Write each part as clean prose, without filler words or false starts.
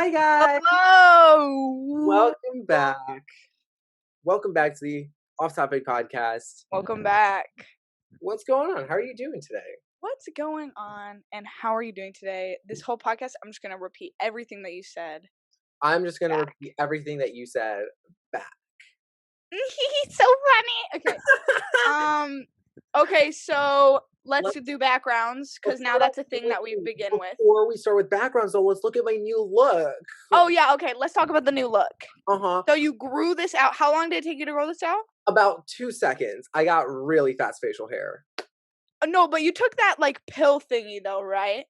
Hi guys! Hello! Welcome back. Welcome back to the Off Topic Podcast. Welcome back. What's going on? How are you doing today? What's going on and how are you doing today? This whole podcast, I'm just going to repeat everything that you said. I'm just gonna Back. repeat everything that you said back. So funny. Okay. Okay, so let's do backgrounds because now that's a thing that we begin with. Before we start with backgrounds, though, let's look at my new look. Oh, yeah. Okay. Let's talk about the new look. Uh-huh. So you grew this out. How long did it take you to grow this out? About 2 seconds. I got really fast facial hair. No, but you took that like pill thingy though, right?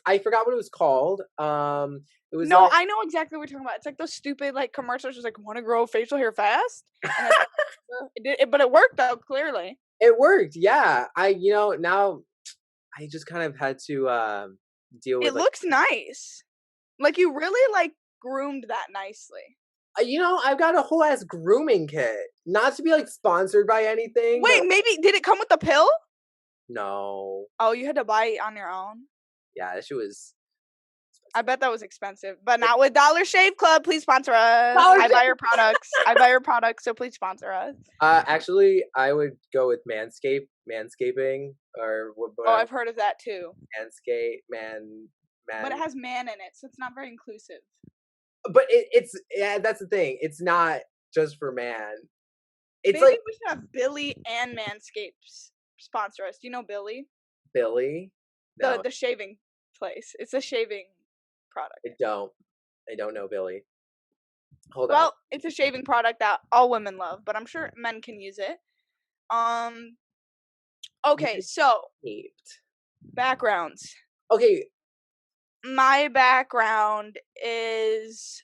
I forgot what it was called. It was No, like, I know exactly what you're talking about. It's like those stupid like commercials, just like want to grow facial hair fast. And but it worked though, clearly. it worked. Yeah. Now I just kind of had to deal with It looks nice. Like you really like groomed that nicely. I've got a whole ass grooming kit. Not to be like sponsored by anything. Wait, But maybe did it come with the pill? no. Oh, you had to buy it on your own. Yeah, that shit was. I bet that was expensive, but not with Dollar Shave Club. Please sponsor us. Dollar I buy Shave your products. I buy your products, so please sponsor us. Actually, I would go with manscaping, or Oh, whatever. I've heard of that too. Manscape, man. But it has man in it, so it's not very inclusive. But yeah, that's the thing. It's not just for man. It's Maybe like we should have Billy and Manscaped sponsor us. Do you know Billy? Billy. No, The shaving place. It's a shaving product. I don't know Billy. Hold on. Well, it's a shaving product that all women love, but I'm sure men can use it. Okay, so backgrounds. Okay. My background is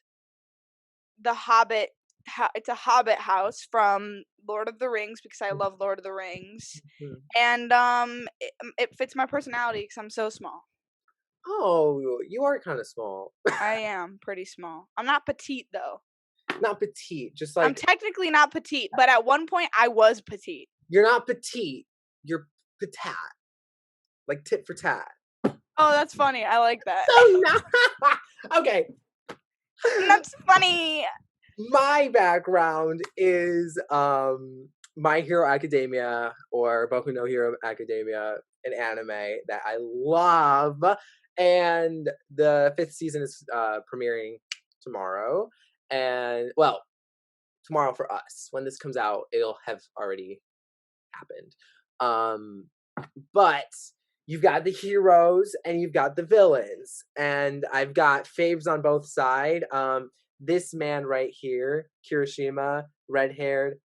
the Hobbit. It's a Hobbit house from Lord of the Rings because I love Lord of the Rings, and it fits my personality because I'm so small. Oh, you are kind of small. I am pretty small. I'm not petite though. Not petite, just like I'm technically not petite, but at one point I was petite. you're not petite. You're patat, like tit for tat. Oh, that's funny. I like that. So okay. That's funny. My background is My Hero Academia, or Boku no Hero Academia, an anime that I love, and the 5th season is premiering tomorrow. And well, tomorrow for us. When this comes out, it'll have already happened. But you've got the heroes and you've got the villains, and I've got faves on both sides. This man right here, Kirishima, red-haired,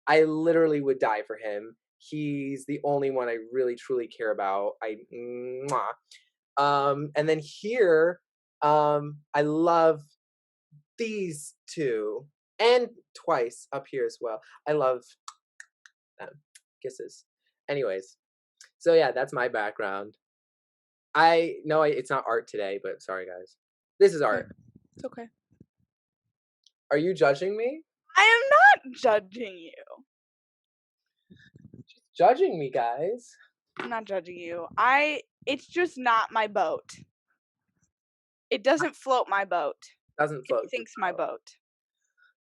I literally would die for him. He's the only one I really truly care about. And then here, I love these two, and twice up here as well. I love them. Kisses. Anyways, so yeah, that's my background. I know it's not art today, but sorry guys. This is art. It's okay. Are you judging me? I am not judging you. She's judging me, guys. I'm not judging you. It's just not my boat. It doesn't float my boat. Doesn't float. It sinks my boat.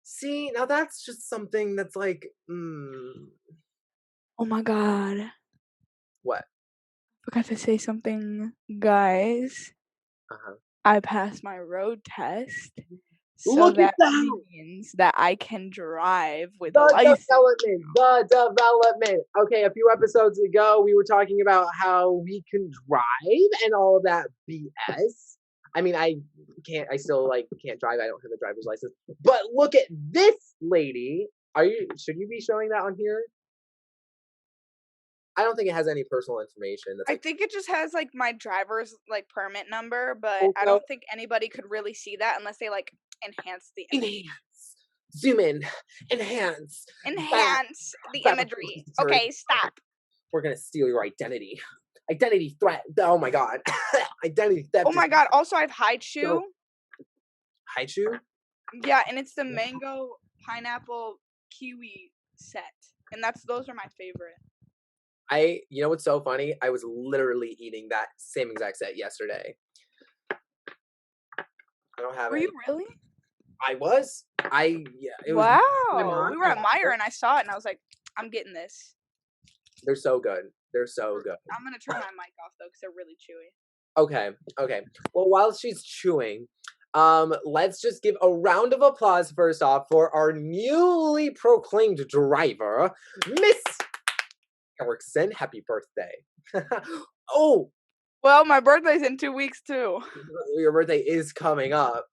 See, now that's just something that's like, Oh my god. What? Forgot to say something, guys. I passed my road test. So Look at that means that I can drive with the a license. The development. Okay, a few episodes ago, we were talking about how we can drive and all of that BS. I mean, I still can't drive. I don't have a driver's license. But look at this lady. Should you be showing that on here? I don't think it has any personal information. I think it just has my driver's permit number, but Also, I don't think anybody could really see that unless they enhance the image. Enhance. Zoom in. Enhance. The imagery. Okay, stop. We're gonna steal your identity. Identity threat. Oh my god. Identity theft. Oh my god. Also, I have Haichu. Haichu? Yeah, and it's the mango, pineapple, kiwi set. And those are my favorite. You know what's so funny? I was literally eating that same exact set yesterday. I don't have Were you any. really? I was. Yeah, it was my Wow. mom. We were at Meyer and I saw it and I was like, I'm getting this. They're so good. They're so good. I'm gonna turn my mic off though because they're really chewy. Okay, okay. Well, while she's chewing, let's just give a round of applause first off for our newly proclaimed driver, Miss Erickson. Happy birthday. Oh, Well, my birthday's in 2 weeks too. your birthday is coming up.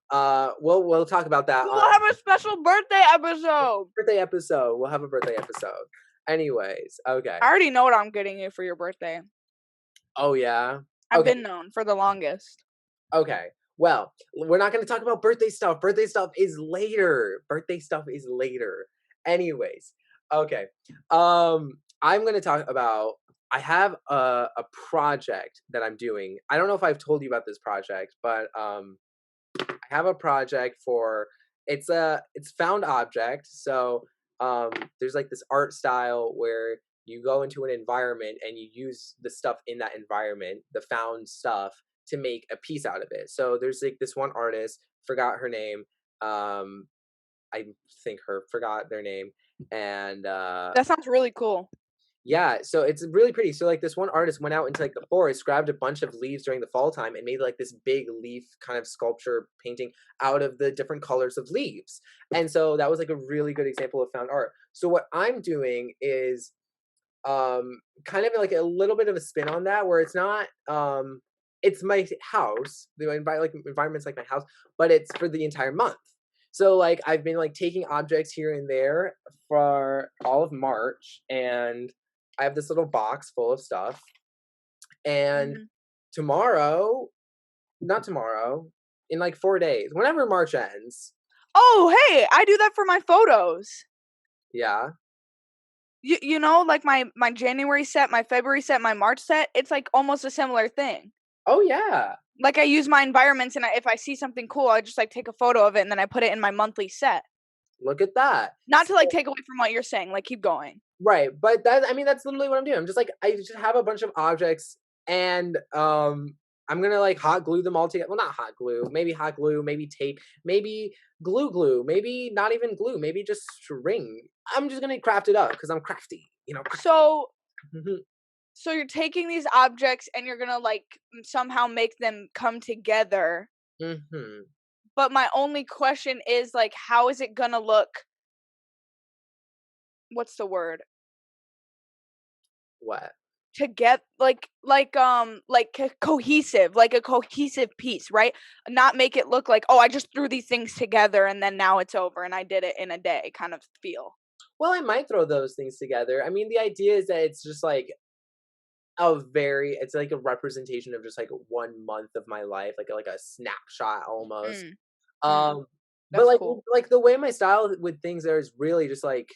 We'll talk about that on We'll have a special birthday episode. birthday episode. We'll have a birthday episode. Anyways, okay. I already know what I'm getting you for your birthday. Oh yeah. I've Okay. been known for the longest. Okay. Well, we're not going to talk about birthday stuff. Birthday stuff is later. Birthday stuff is later. Anyways, okay. I'm going to talk about I have a project that I'm doing. I don't know if I've told you about this project, but I have a project for it's found object. So there's like this art style where you go into an environment and you use the stuff in that environment, the found stuff, to make a piece out of it. So there's like this one artist, forgot her name. I think her forgot their name. And That sounds really cool. yeah, so it's really pretty. So like this one artist went out into like the forest, grabbed a bunch of leaves during the fall time and made like this big leaf kind of sculpture painting out of the different colors of leaves. And so that was like a really good example of found art. So what I'm doing is kind of like a little bit of a spin on that where it's not it's my house, like environment's like my house, but it's for the entire month. So like I've been like taking objects here and there for all of March, and I have this little box full of stuff. And Mhm. tomorrow, not tomorrow, in like 4 days, whenever March ends. Oh, hey, I do that for my photos. Yeah. You know, like my January set, my February set, my March set, it's like almost a similar thing. Oh yeah. Like I use my environments and if I see something cool, I just like take a photo of it and then I put it in my monthly set. Look at that. Not to like take away from what you're saying, like keep going. Right, but I mean that's literally what I'm doing. I'm just like I just have a bunch of objects and I'm gonna like hot glue them all together. Well, not hot glue, maybe tape, maybe glue, maybe not even glue, maybe just string. I'm just gonna craft it up because I'm crafty, you know. So Mhm. so you're taking these objects and you're gonna like somehow make them come together. Mhm. But my only question is like, how is it gonna look? What's the word? What? To get cohesive, like a cohesive piece, right? Not make it look like, oh, I just threw these things together and then now it's over and I did it in a day kind of feel. Well, I might throw those things together. I mean, the idea is that it's just like it's like a representation of just like 1 month of my life, like a snapshot almost. Mm, mm, Um, but that's cool. like the way my style with things there is really just like,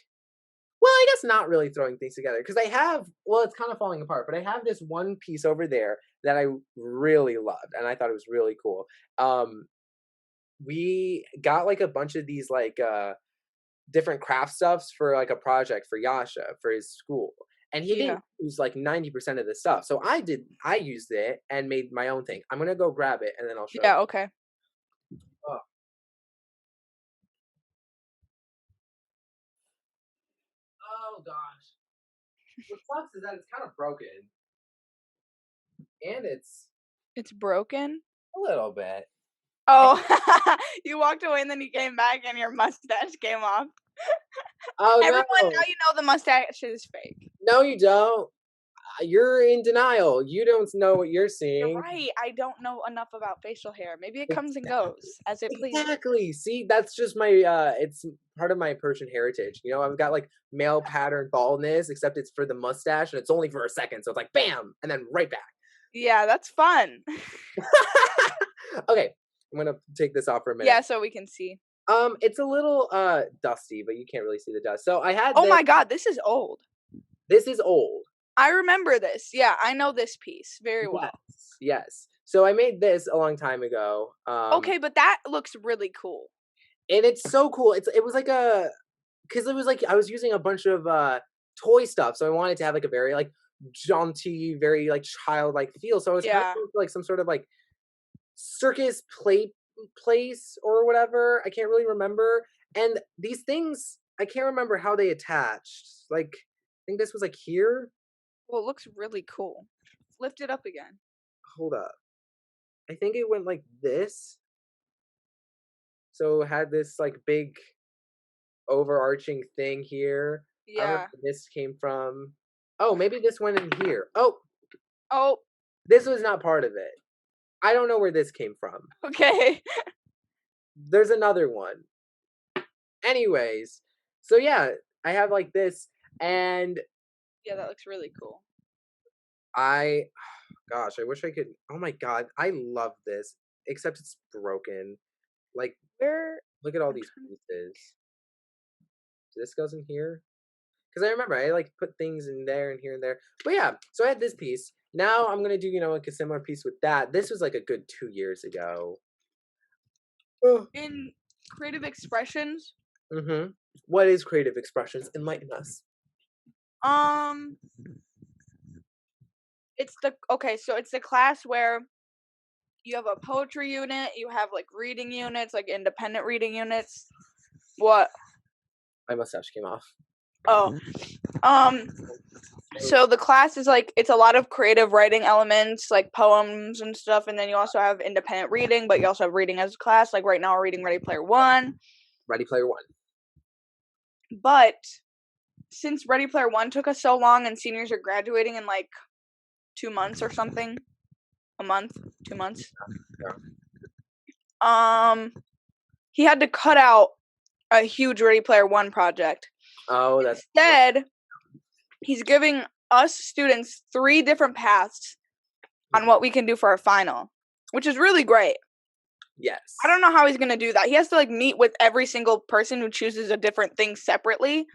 well, I guess not really throwing things together because I have, well, it's kind of falling apart, but I have this one piece over there that I really loved and I thought it was really cool. Um, we got like a bunch of these like different craft stuffs for like a project for Yasha for his school. And he Yeah. didn't use like 90% of the stuff. So I used it and made my own thing. I'm gonna go grab it and then I'll show you. Yeah, okay. Oh, oh gosh. What sucks is that it's kind of broken. And it's It's broken. a little bit. Oh, you walked away and then you came back and your mustache came off. Oh Everyone, no. now you know the mustache is fake. No, you don't. You're in denial. You don't know what you're You're seeing. right. I don't know enough about facial hair. Maybe it comes and Exactly. goes as it pleases. Exactly. See, that's just my it's part of my Persian heritage. You know, I've got like male pattern baldness, except it's for the mustache and it's only for a second. So it's like bam, and then right back. Yeah, that's fun. Okay, I'm gonna take this off for a minute. Yeah, so we can see. It's a little dusty, but you can't really see the dust. So I had Oh this. my god, this is old. This is old. I remember this. Yeah, I know this piece very well. Yes. Yes. So I made this a long time ago. Okay, but that looks really cool. And it's so cool. It was like a because it was like I was using a bunch of toy stuff, so I wanted to have like a very like jaunty, very like childlike feel. So I was kind of Yeah. going for, like some sort of like circus play place or whatever. I can't really remember. And these things, I can't remember how they attached. Like, I think this was like here. Well, it looks really cool. Lift it up again. Hold up. I think it went like this. So it had this like big overarching thing here. I don't know Yeah. where this came from. Oh, maybe this went in here. Oh, Oh, this was not part of it. I don't know where this came from. okay. There's another one. Anyways, so yeah, I have like this, and Yeah, that looks really cool. I, gosh, I wish I could. Oh my god, I love this, except it's broken. Like, Where? look at all I'm these trying to- pieces. This goes in here. Because I remember I like put things in there and here and there. But yeah, so I had this piece. Now I'm gonna do, like a similar piece with that. This was like a good 2 years ago. Oh. In creative expressions, Mm-hmm. What is creative expressions? Enlighten us. um, so it's the class where you have a poetry unit, you have like reading units, like independent reading units. What? My mustache came off. Oh, um, so the class is like it's a lot of creative writing elements, like poems and stuff, and then you also have independent reading, but you also have reading as a class. Like right now, we're reading Ready Player One. Ready Player One. But since Ready Player One took us so long, and seniors are graduating in like 2 months or something, a month, 2 months. He had to cut out a huge Ready Player One project. Oh, that's Instead, he's giving us students 3 different paths on what we can do for our final, which is really great. yes. I don't know how he's going to do that. He has to like meet with every single person who chooses a different thing separately.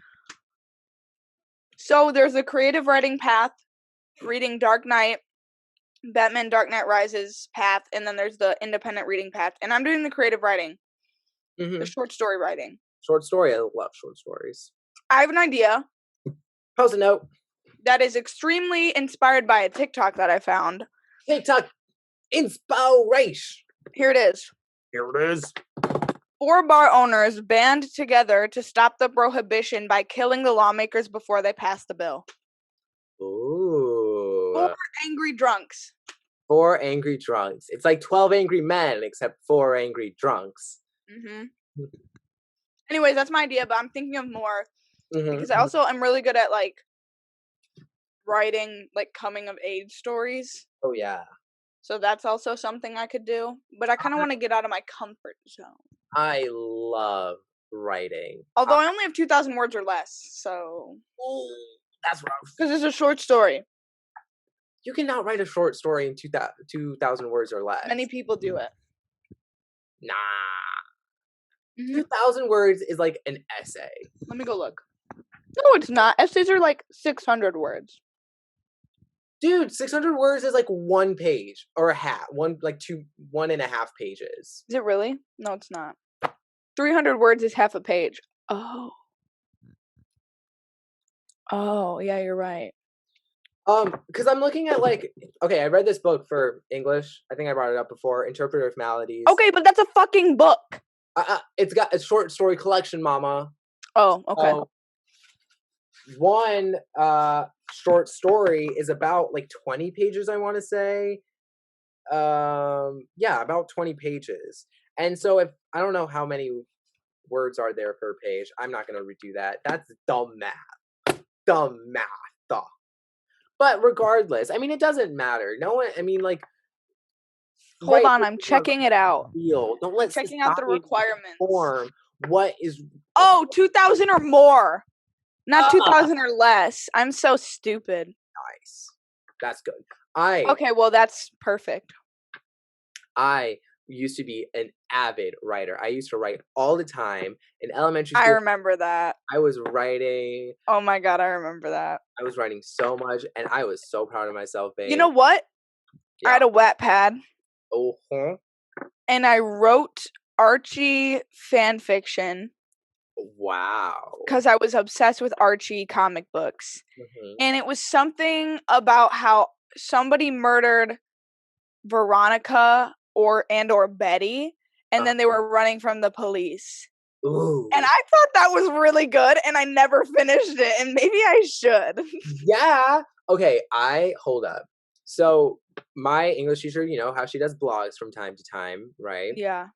So there's a creative writing path, reading Dark Knight, Batman Dark Knight Rises path, and then there's the independent reading path. And I'm doing the creative writing, the short story writing. Short story. I love short stories. I have an idea. Post a note. That is extremely inspired by a TikTok that I found. TikTok inspiration. Here it is. Here it is. 4 bar owners band together to stop the prohibition by killing the lawmakers before they pass the bill. Ooh. 4 angry drunks. 4 angry drunks. It's like 12 angry men, except 4 angry drunks. Mm-hmm. Anyways, that's my idea, but I'm thinking of more because I Mm-hmm. also am really good at like writing like coming of age stories. Oh yeah. So that's also something I could do, but I kind of want to get out of my comfort zone. I love writing. Although I only have 2,000 words or less, so that's rough. Because it's a short story. You cannot write a short story in 2,000 words or less. Many people do it. Nah. Mm-hmm. 2,000 words is like an essay. Let me go look. No, it's not. Essays are like 600 words. Dude, 600 words is like 1 page or a half. 1.5 pages. Is it really? No, it's not. 300 words is half a page. Oh. Oh, yeah, you're right. Because I'm looking at I read this book for English. I think I brought it up before. Interpreter of Maladies. Okay, but that's a fucking book. It's got a short story collection, mama. Oh, okay. One short story is about like 20 pages, I want to say. Yeah, about 20 pages. And so if I don't know how many words are there per page, I'm not gonna redo that. That's dumb math. Dumb math. But regardless, I mean, it doesn't matter. No one. I mean, like. Hold on, I'm checking it out. Don't let checking out the requirements. Form what is. Oh, 2,000 or more. Not 2,000 or less. I'm so stupid. Nice. That's good. Okay, well, that's perfect. I used to be an avid writer. I used to write all the time in elementary school. I remember that. I was writing. Oh my god, I remember that. I was writing so much, and I was so proud of myself, babe. You know what? Yeah. I had a Wattpad. Oh. And I wrote Archie fan fiction. Wow. Because I was obsessed with Archie comic books. Mm-hmm. And it was something about how somebody murdered Veronica or Betty, and then they were running from the police. And Ooh. I thought that was really good, and I never finished it, and maybe I should. Yeah. Okay, hold up. So my English teacher, you know how she does blogs from time to time, right? Yeah.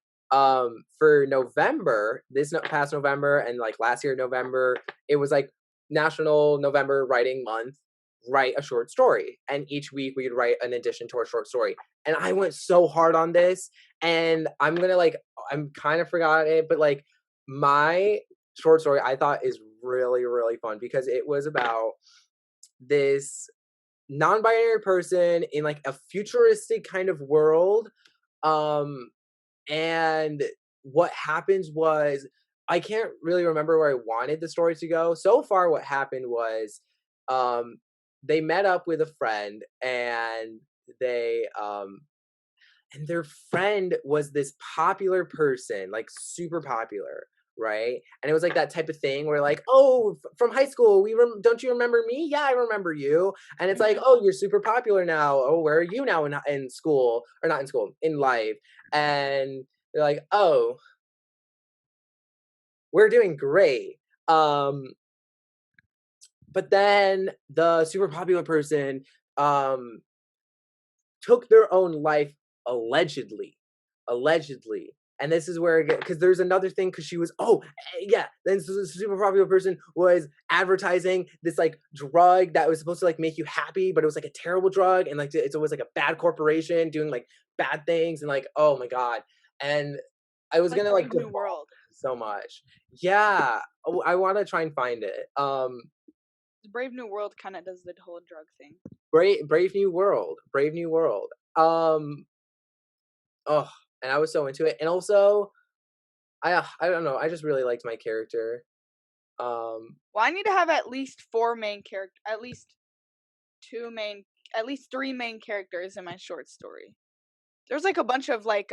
For November, past November and like last year November, it was like National November Writing Month. Write a short story, and each week we would write an addition to our short story. And I went so hard on this, and I'm kind of forgot it, but like my short story I thought is really really fun because it was about this non-binary person in like a futuristic kind of world. Um, and what happens was I can't really remember where I wanted the story to go. So far, what happened was um, they met up with a friend and they and their friend was this popular person, like super popular, right? And it was like that type of thing where like, oh, from high school, don't you remember me? Yeah, I remember you. And it's like, Mhm. oh, you're super popular now. Oh, where are you now in school or not in school, in life? And they're like, oh, we're doing great. Um, but then the super popular person um took their own life allegedly. Allegedly. And this is where, because there's another thing, because she was, yeah, then this super popular person was advertising this like drug that was supposed to like make you happy, but it was like a terrible drug. And like it's always like a bad corporation doing like bad things. And like, oh my God. And I was Like gonna like Brave New debunk World. so much. Yeah. Oh, I want to try and find it. Brave New World kind of does the whole drug thing. Brave New World. Brave New World. Oh, and I was so into it. And also, I don't know, I just really liked my character. Um, Well, I need to have at least 4 main characters, at least 2 main, at least 3 main characters in my short story. There's like a bunch of like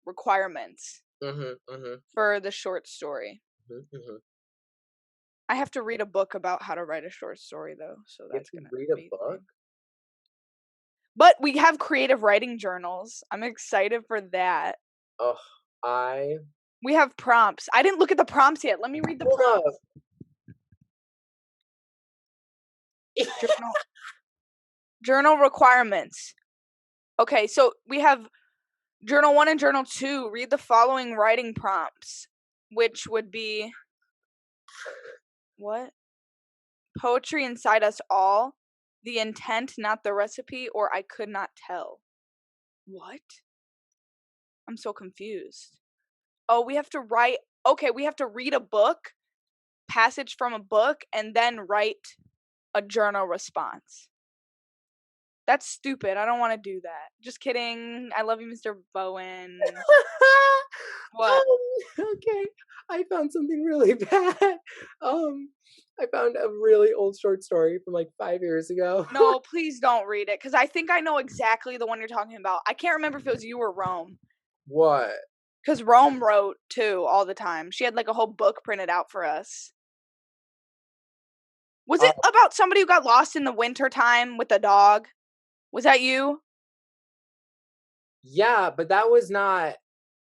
requirements mhm, mhm, for the short story. mhm, mhm. I have to read a book about how to write a short story though, so You have that's to gonna read a be book? lame. But we have creative writing journals. I'm excited for that. Oh, I We have prompts. I didn't look at the prompts yet. Let me read the hold up. prompts. Journal journal requirements. Okay, so we have journal 1 and journal 2. Read the following writing prompts, which would be what? Poetry inside us all. The intent, not the recipe, or I could not tell. What? I'm so confused. Oh, we have to write. Okay, we have to read a book, passage from a book, and then write a journal response. That's stupid. I don't want to do that. Just kidding. I love you, Mr. Bowen. What? Okay, I found something really bad. Um, I found a really old short story from like 5 years ago. No, please don't read it because I think I know exactly the one you're talking about. I can't remember if it was you or Rome. What? Because Rome wrote too all the time. She had like a whole book printed out for us. Was Uh, it about somebody who got lost in the winter time with a dog? Was that you? yeah, but that was not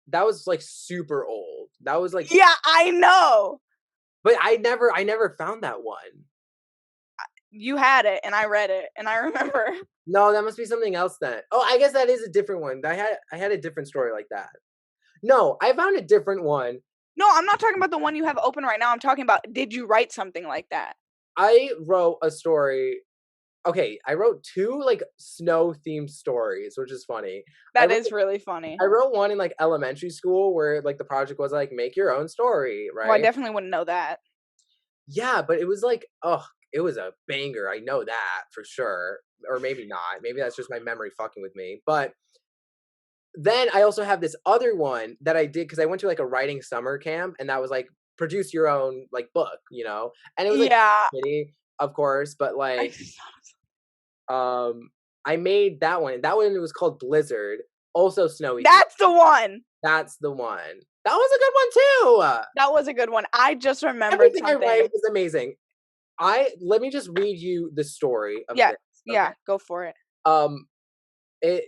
that was like super old. That was like Yeah, I know. but I never found that one. You had it and I read it and I remember. No, that must be something else then. Oh, I guess that is a different one. I had a different story like that. No, I found a different one. No, I'm not talking about the one you have open right now. I'm talking about did you write something like that? I wrote a story. Okay, I wrote two like snow themed stories, which is funny. I That wrote is really funny. I wrote one in like elementary school where like the project was like make your own story, Well, I right? definitely wouldn't know that. Yeah, but it was like, oh, it was a banger. I know that for sure. Or maybe not. Maybe that's just my memory fucking with me. But then I also have this other one that I did because I went to like a writing summer camp and that was like produce your own like book, you know? And it was like Yeah. shitty, of course, but I like um I made that one. That one was called Blizzard, also snowy season. That's the one. That's the one. That was a good one too. That was a good one. I just remembered Everything I write something. is amazing. I Let me just read you the story of Yeah. this, okay? Yeah, go for it. Um it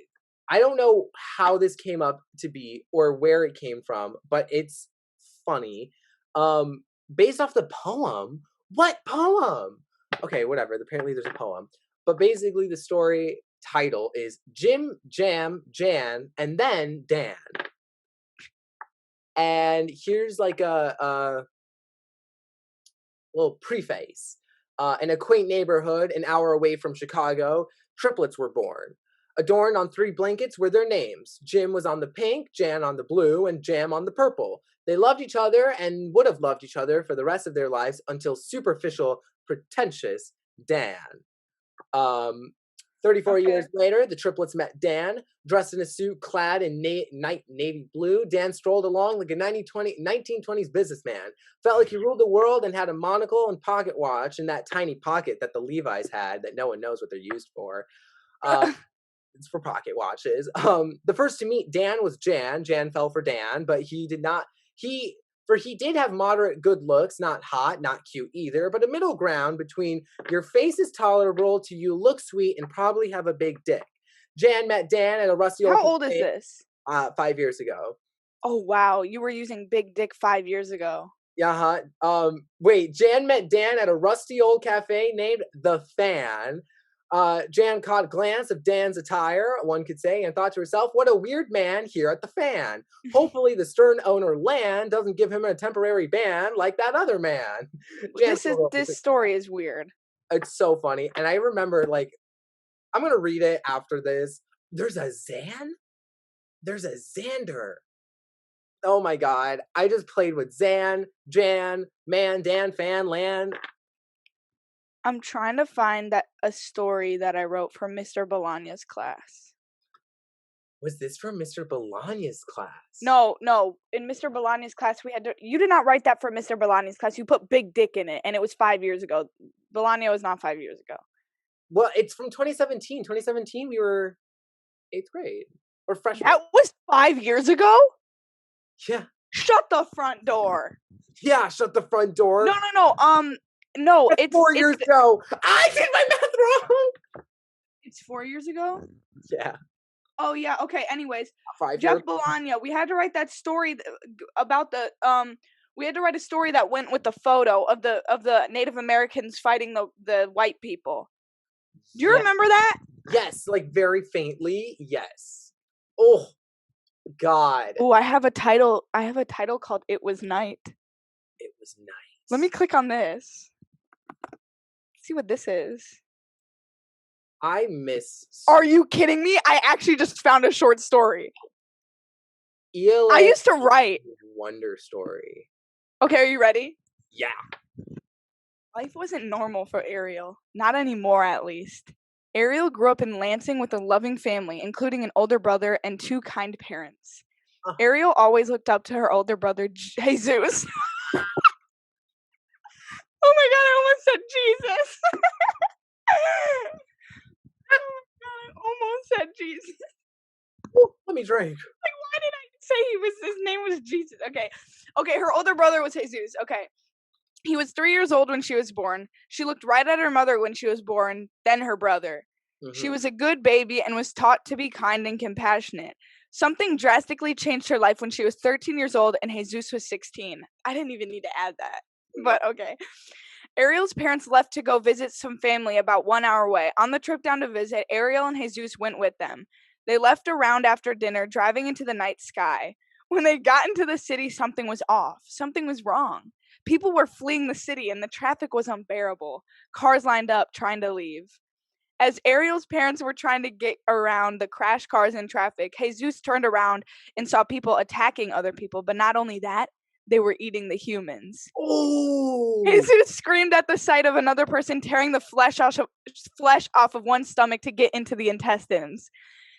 I don't know how this came up to be or where it came from, but it's funny. Based off the poem. What poem? Okay, whatever. Apparently there's a poem. But basically the story title is Jim, Jam, Jan, and then Dan. And here's like a little preface. In a quaint neighborhood an hour away from Chicago, triplets were born. Adorned on 3 blankets were their names. Jim was on the pink, Jan on the blue, and Jam on the purple. They loved each other and would have loved each other for the rest of their lives until superficial, pretentious Dan. Um, 34 Okay. years later, the triplets met Dan, dressed in a suit clad in night navy blue. Dan strolled along like a 1920s businessman. Felt like he ruled the world and had a monocle and pocket watch in that tiny pocket that the Levi's had that no one knows what they're used for. Uh, it's for pocket watches. The first to meet Dan was Jan. Jan fell for Dan, but he did not. He did have moderate good looks, not hot, not cute either, but a middle ground between your face is tolerable to you look sweet and probably have a big dick. Jan met Dan at a rusty old How old is cafe this? 5 years ago. Oh wow, you were using big dick 5 years ago. Yeah, wait, Jan met Dan at a rusty old cafe named The Fan. Jan caught a glance of Dan's attire, one could say, and thought to herself, what a weird man here at the Fan. Hopefully the stern owner land doesn't give him a temporary ban like that other man. Jan This story is weird. it's so funny. And I remember, like, I'm going to read it after this. There's a Zan? There's a Xander. Oh my God. I just played with Zan, Jan, man, Dan, fan, land. I'm trying to find a story that I wrote for Mr. Bologna's class. Was this from Mr. Bologna's class? No. In Mr. Bologna's class, you did not write that for Mr. Bologna's class. You put big dick in it, and it was 5 years ago. Bologna was not 5 years ago. Well, it's from 2017. 2017, we were 8th grade or freshman. That was 5 years ago? Yeah. Shut the front door. Yeah, shut the front door. No, it's 4 years ago. I did my math wrong. It's 4 years ago? Yeah. Oh yeah. Okay. Anyways, 5 Jeff years. Bologna. We had to write that story about the We had to write a story that went with the photo of the Native Americans fighting the white people. Do you remember that? Yes, like very faintly. Yes. Oh God. Oh, I have a title. I have a title called "It Was Night." It was nice. Let me click on this. See what this is. I miss. Are you kidding me? I actually just found a short story. ELA I used to write. Wonder Story. Okay, are you ready? Yeah. Life wasn't normal for Ariel. Not anymore, at least. Ariel grew up in Lansing with a loving family, including an older brother and 2 kind parents. Ariel always looked up to her older brother, Jesus. Oh my God, I almost said Jesus. Oh my God, I almost said Jesus. Ooh, let me drink. Like, why did I say his name was Jesus? Okay, her older brother was Jesus. Okay. He was 3 years old when she was born. She looked right at her mother when she was born, then her brother. Mm-hmm. She was a good baby and was taught to be kind and compassionate. Something drastically changed her life when she was 13 years old and Jesus was 16. I didn't even need to add that, but okay. Ariel's parents left to go visit some family about 1 hour away. On the trip down to visit, Ariel and Jesus went with them. They left around after dinner, driving into the night sky. When they got into the city, something was off. Something was wrong. People were fleeing the city and the traffic was unbearable. Cars lined up, trying to leave. As Ariel's parents were trying to get around the crashed cars and traffic, Jesus turned around and saw people attacking other people. But not only that, they were eating the humans. Oh! Jesus screamed at the sight of another person tearing the flesh off of one's stomach to get into the intestines.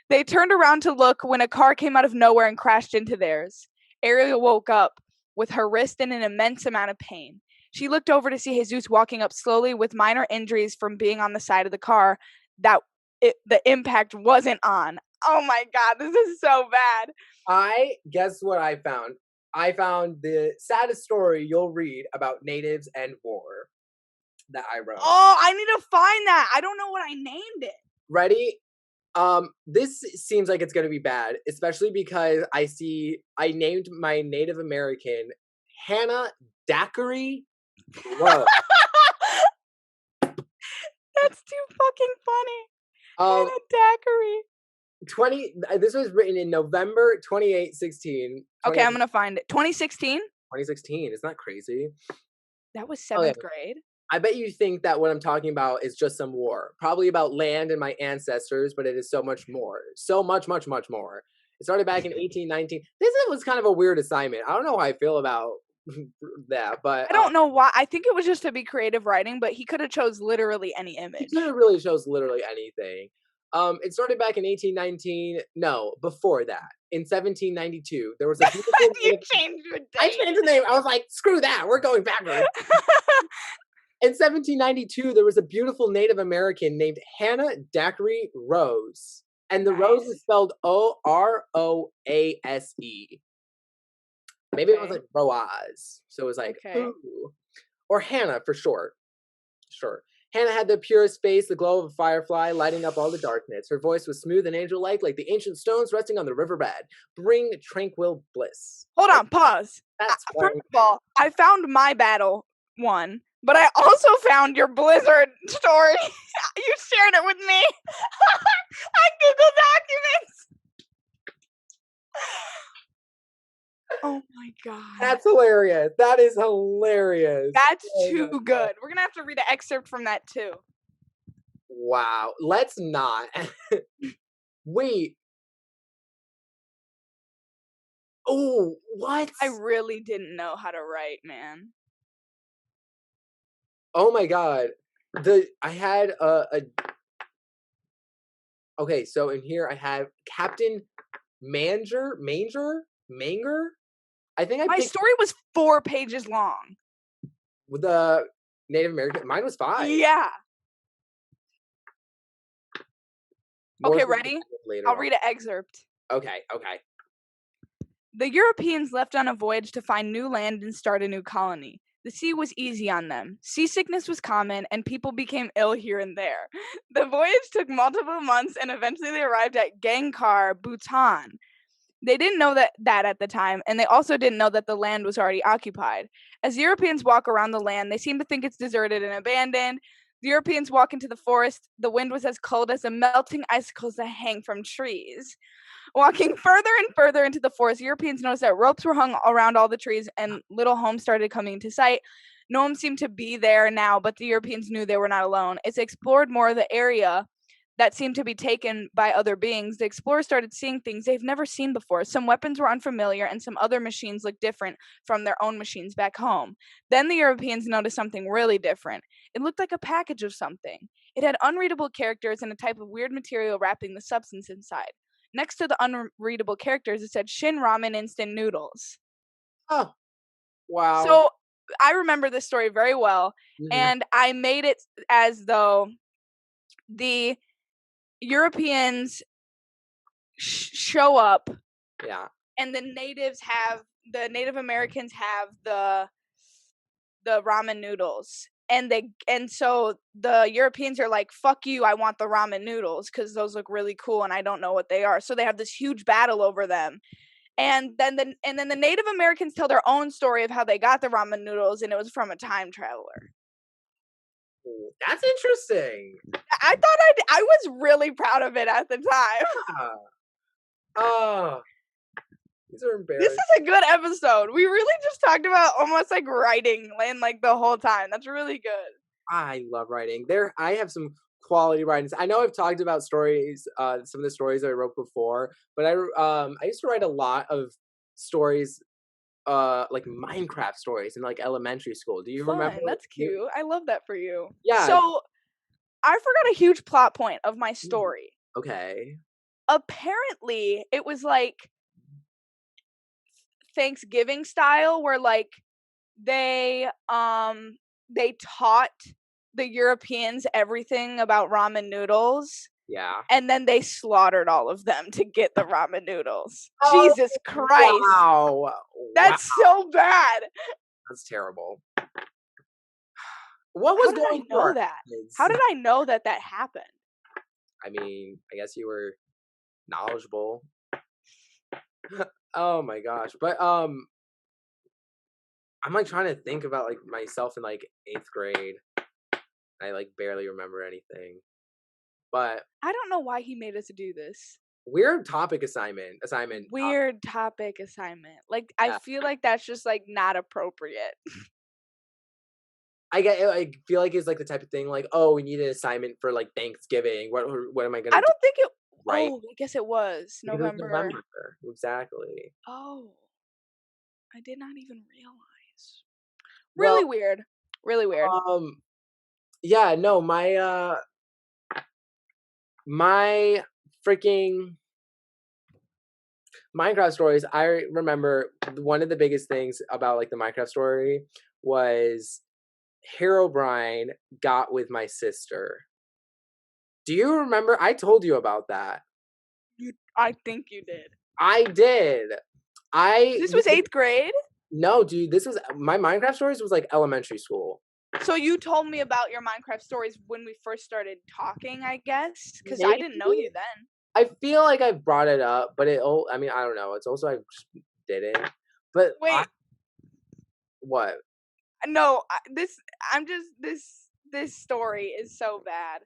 They turned around to look when a car came out of nowhere and crashed into theirs. Ariel woke up with her wrist in an immense amount of pain. She looked over to see Jesus walking up slowly with minor injuries from being on the side of the car that the impact wasn't on. Oh my God, this is so bad. Guess what I found? I found the saddest story you'll read about natives and war that I wrote. Oh, I need to find that. I don't know what I named it. Ready? This seems like it's gonna be bad, especially because I named my Native American Hannah Daiquiri Rose. That's too fucking funny. Um, Hannah Daiquiri. this was written in November 16. Okay, I'm gonna find it. 2016? 2016. Isn't that crazy? That was Okay. 7th grade. I bet you think that what I'm talking about is just some war. Probably about land and my ancestors, but it is so much more. So much, much, much more. It started back in 1819. This was kind of a weird assignment. I don't know how I feel about that, but I don't know why. I think it was just to be creative writing, but he could have chose literally any it image. could have really shows literally anything. It started back in 1819. No, before that. In 1792, there was a beautiful. You changed the date. I changed the name. I was like, screw that. We're going backwards. In 1792, there was a beautiful Native American named Hannah Daiquiri Rose. And the Rose is spelled Oroase. Maybe it was like Roaz. So it was like, ooh. Or Hannah for short. Sure. Hannah had the purest face, the glow of a firefly, lighting up all the darkness. Her voice was smooth and angel-like, like the ancient stones resting on the riverbed. Bring tranquil bliss. Hold on, pause. First of all, I found my battle one, but I also found your Blizzard story. You shared it with me. I Google documents. Oh my god. That's hilarious. That is hilarious. That's too good. We're gonna have to read an excerpt from that too. Wow. Let's not. Wait. Oh, what? I really didn't know how to write, man. Oh my god. I had okay, so in here I have Captain Manger? Manger? I think my story was 4 pages long. With the Native American, mine was 5. Yeah. Okay, ready? I'll read an excerpt. Okay. The Europeans left on a voyage to find new land and start a new colony. The sea was easy on them. Seasickness was common, and people became ill here and there. The voyage took multiple months, and eventually they arrived at Gangkar, Bhutan. They didn't know that at the time, and they also didn't know that the land was already occupied. As Europeans walk around the land, they seem to think it's deserted and abandoned. The Europeans walk into the forest. The wind was as cold as the melting icicles that hang from trees. Walking further and further into the forest, Europeans noticed that ropes were hung around all the trees and little homes started coming into sight. No one seemed to be there now, but the Europeans knew they were not alone. As they explored more of the area that seemed to be taken by other beings, the explorers started seeing things they've never seen before. Some weapons were unfamiliar, and some other machines looked different from their own machines back home. Then the Europeans noticed something really different. It looked like a package of something. It had unreadable characters and a type of weird material wrapping the substance inside. Next to the unreadable characters, it said Shin Ramen Instant Noodles. Oh, wow. So I remember this story very well, and I made it as though the Europeans show up, and the Native Americans have the ramen noodles, and so the Europeans are like, fuck you, I want the ramen noodles because those look really cool and I don't know what they are. So they have this huge battle over them, and then the Native Americans tell their own story of how they got the ramen noodles, and it was from a time traveler. That's interesting. I thought I was really proud of it at the time. Oh, these are embarrassing. This is a good episode. We really just talked about almost like writing and like the whole time. That's really good. I love writing. I have some quality writings. I know I've talked about stories, some of the stories that I wrote before, but I used to write a lot of stories, like Minecraft stories in like elementary school. Do you remember? That's cute. I love that for you. Yeah. So I forgot a huge plot point of my story. Okay. Apparently, it was like Thanksgiving style, where like they taught the Europeans everything about ramen noodles. Yeah. And then they slaughtered all of them to get the ramen noodles. Oh, Jesus Christ. Wow. That's so bad. That's terrible. What was going on? How did I know that happened? I mean, I guess you were knowledgeable. Oh my gosh. But I'm like trying to think about like myself in like 8th grade. I like barely remember anything. But I don't know why he made us do this. weird topic assignment. Weird topic assignment. Like, I Yeah. feel like that's just like not appropriate. I feel like it's like the type of thing like, oh, we need an assignment for like Thanksgiving. What am I I gonna do? don't think it. Right? Oh, I guess it was Because it's November. November. Exactly. Oh, I did not even realize. Well, Really weird. Really weird. yeah, no, my freaking Minecraft stories, I remember one of the biggest things about like the Minecraft story was Herobrine got with my sister. Do you remember? I told you about that. I think you did. I did. This was 8th grade. No, dude, this was my Minecraft stories was like elementary school. So you told me about your Minecraft stories when we first started talking, I guess, because I Maybe didn't know you then. I feel like I brought it up, but I mean, I don't know. It's also I just didn't. But Wait, what? no, I'm just this story is so bad.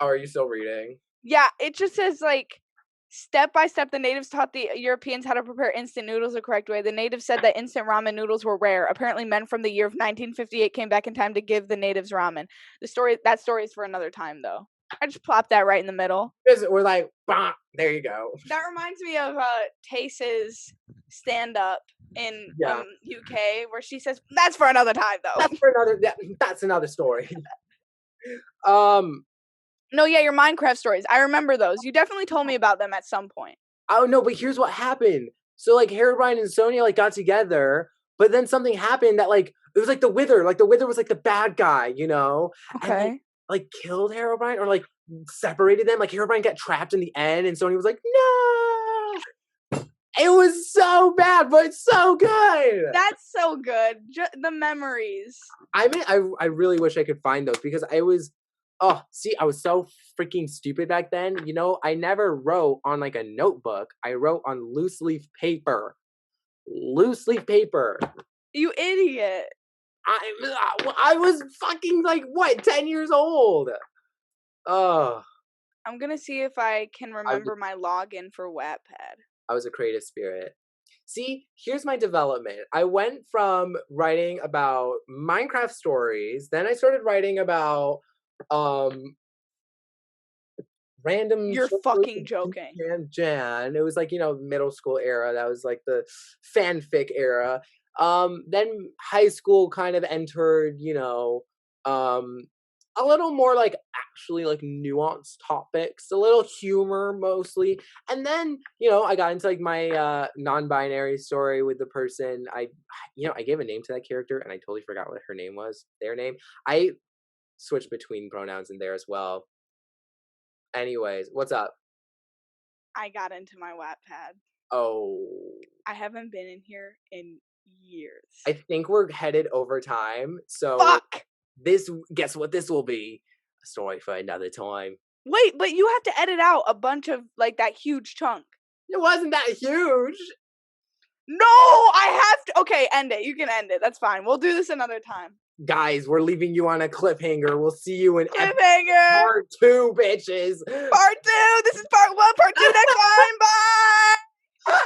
Oh, are you still reading? Yeah, it just says like step by step the natives taught the Europeans how to prepare instant noodles the correct way. The natives said that instant ramen noodles were rare. Apparently men from the year of 1958 came back in time to give the natives ramen. That story is for another time though. I just plopped that right in the middle. We're like, bah, there you go. That reminds me of Tace's stand up in UK where she says that's for another time though. That's another story. No, yeah, your Minecraft stories. I remember those. You definitely told me about them at some point. Oh no, but here's what happened. So like Herobrine and Sonia like got together, but then something happened that like it was like the Wither. Like the Wither was like the bad guy, you know? And like killed Herobrine or like separated them. Like Herobrine got trapped in the end and Sonia was like, no. It was so bad, but it's so good. That's so good. The memories. I mean, I really wish I could find those because I was, oh, see, I was so freaking stupid back then. You know, I never wrote on like a notebook. I wrote on loose leaf paper. Loose leaf paper. You idiot. I was fucking like, what, 10 years old? Oh. I'm going to see if I can remember my login for Wattpad. I was a creative spirit. See, here's my development. I went from writing about Minecraft stories, then I started writing about random. You're fucking joking. Jan. It was like, you know, middle school era. That was like the fanfic era. Then high school kind of entered, you know, a little more like actually like nuanced topics, a little humor mostly. And then, you know, I got into like my non-binary story with the person I gave a name to that character and I totally forgot what her name was, their name. I switched between pronouns in there as well. Anyways, what's up? I got into my Wattpad. Oh. I haven't been in here in years. I think we're headed over time. So fuck. Guess what this will be? A story for another time. Wait, but you have to edit out a bunch of like that huge chunk. It wasn't that huge. No, I have to. Okay, end it. You can end it. That's fine. We'll do this another time. Guys, we're leaving you on a cliffhanger. We'll see you in cliffhanger part 2, bitches. Part 2. This is part 1. Part 2 next time. Bye.